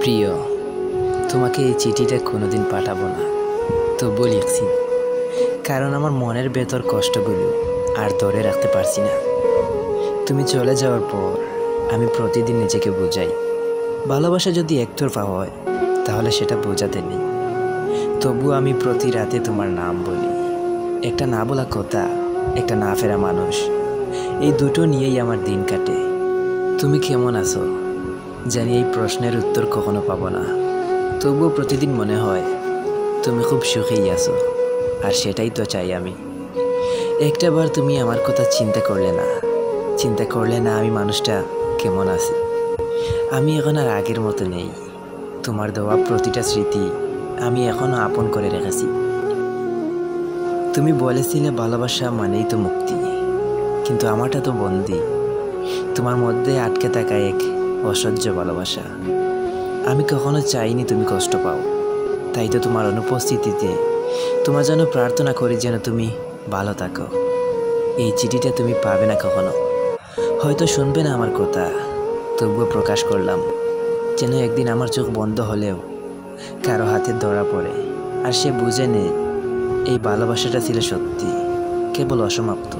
প্রিয়, তোমাকে এই চিঠিটা কোনোদিন পাঠাবো না, তবুও লিখছি, কারণ আমার মনের ভেতর কষ্টগুলো আর ধরে রাখতে পারছি না। তুমি চলে যাওয়ার পর আমি প্রতিদিন নিজেকে বোঝাই, ভালোবাসা যদি একতরফা হয় তাহলে সেটা বোঝাতে নেই। তবুও আমি প্রতি রাতে তোমার নাম বলি। একটা না বলা কথা, একটা না ফেরা মানুষ, এই দুটো নিয়েই আমার দিন কাটে। তুমি কেমন আছো জানি এই প্রশ্নের উত্তর কখনো পাবো না, তবুও প্রতিদিন মনে হয় তুমি খুব সুখেই আছো, আর সেটাই তো চাই আমি। একটাবার তুমি আমার কথা চিন্তা করলে না আমি মানুষটা কেমন আছি। আমি এখন আর আগের মতো নেই। তোমার দেওয়া প্রতিটা স্মৃতি আমি এখনো আপন করে রেখেছি। তুমি বলেছিলে ভালোবাসা মানেই তো মুক্তি, কিন্তু আমারটা তো বন্দি। তোমার মধ্যে আটকে থাকা এক অসহ্য ভালোবাসা। আমি কখনো চাইনি তুমি কষ্ট পাও, তাই তো তোমার অনুপস্থিতিতে তোমার জন্য প্রার্থনা করি যেন তুমি ভালো থাকো। এই চিঠিটা তুমি পাবে না কখনো, হয়তো শুনবে না আমার কথা, তবুও প্রকাশ করলাম, যেন একদিন আমার চোখ বন্ধ হলেও কারো হাতে ধরা পড়ে আর সে বুঝে নে এই ভালোবাসাটা ছিল সত্যি, কেবল অসমাপ্ত।